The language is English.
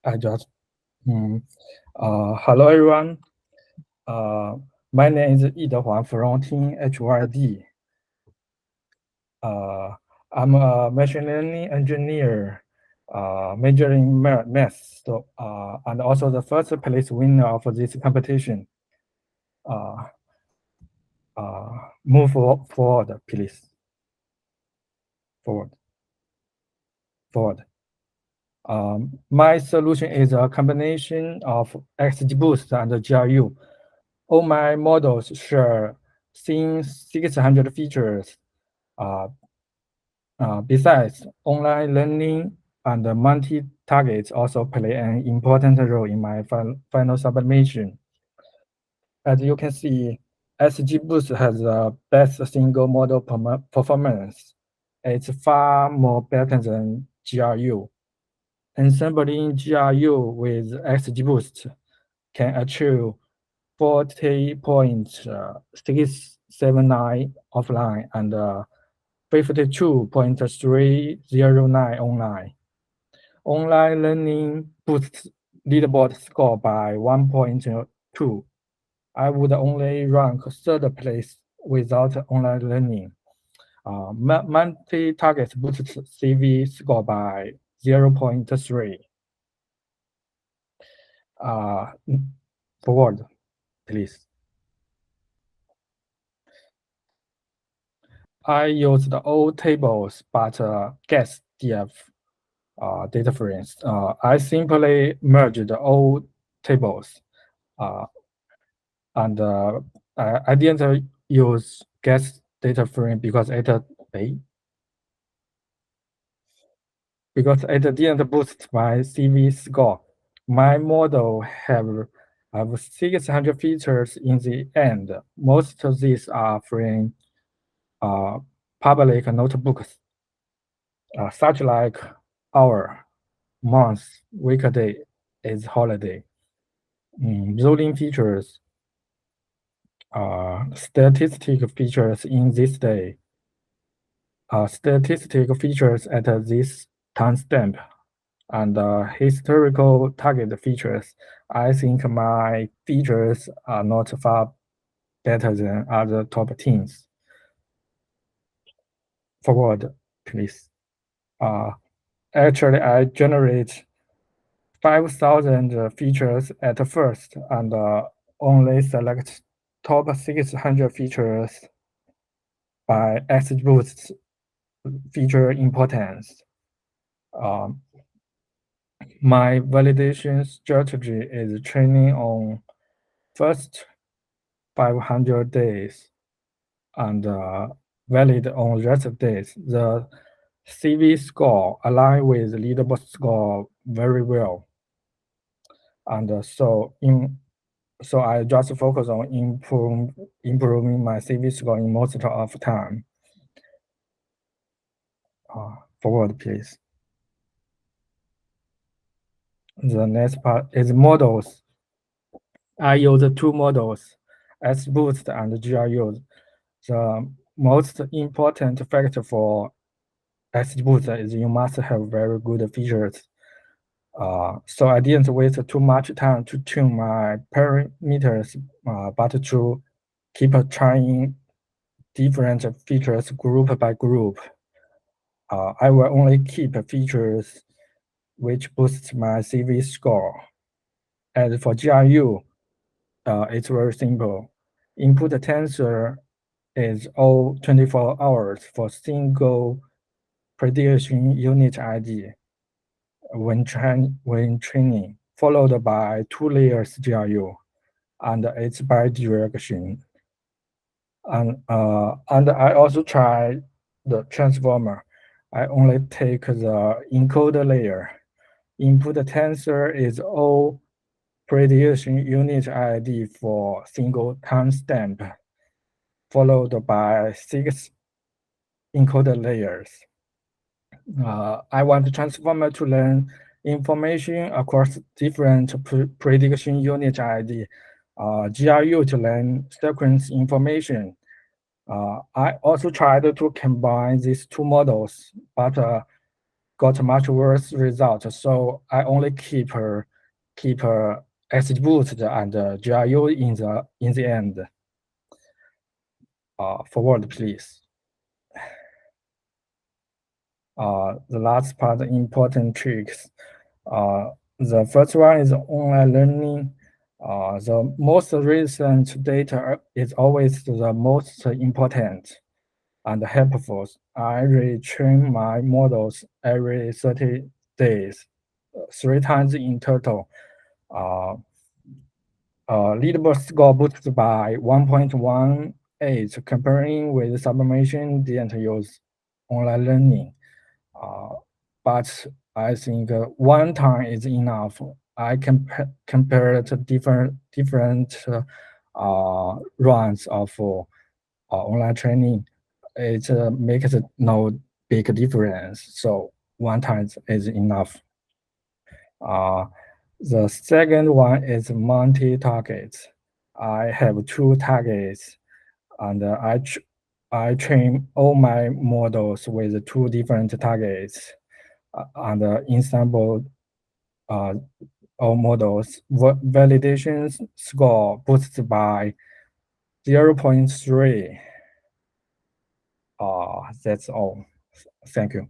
Hello everyone. My name is Yidehuan from Team HYD. I'm a machine learning engineer, majoring math, and also the first place winner of this competition. Move forward, please. Forward. My solution is a combination of XGBoost and GRU. All my models share same 600 features. Besides, online learning and multi-targets also play an important role in my final submission. As you can see, XGBoost has the best single model performance. It's far more better than GRU. Ensembling GRU with XGBoost can achieve 40.679 offline and 52.309 online. Online learning boosts leaderboard score by 1.2. I would only rank third place without online learning. Multi-target boosts CV score by 0.3. Forward, please. I used all tables but guess DF data frames. I simply merged all tables, and I didn't use guess data frame because it didn't boost my CV score. My model have 600 features in the end. Most of these are from public notebooks, such like hour, month, weekday is holiday. Zoning features, statistic features in this day, statistic features at this timestamp, and historical target features. I think my features are not far better than other top teams. Forward, please. Actually, I generate 5,000 features at first and only select top 600 features by XGBoost feature importance. My validation strategy is training on first 500 days and valid on rest of days. The CV score align with leaderboard score very well. And so I just focus on improving my CV score in most of the time. Forward, please. The next part is models. I use two models, XBoost and GRU. The most important factor for XBoost is you must have very good features. So I didn't waste too much time to tune my parameters, but to keep trying different features group by group. I will only keep features which boosts my CV score. As for GRU, it's very simple. Input tensor is all 24 hours for single prediction unit ID when training, followed by 2 layers GRU, and it's bidirection. And I also try the transformer. I only take the encoder layer. Input tensor is all prediction unit ID for single timestamp, followed by 6 encoder layers. I want the transformer to learn information across different prediction unit ID. GRU to learn sequence information. I also tried to combine these two models, but got much worse result. So I only keep XGBoost and GRU in the end. Forward, please. The last part, important tricks. The first one is online learning. The most recent data is always the most important and helpful. I retrain my models every 30 days, 3 times in total. Leaderboard score boosted by 1.18. Comparing with sublimation didn't use online learning. But I think 1 time is enough. I compare to different runs of online training. It makes no big difference. So 1 time is enough. The second one is multi-targets. I have 2 targets, and I train all my models with 2 different targets, and ensemble all models. Validation score boosted by 0.3. That's all. Thank you.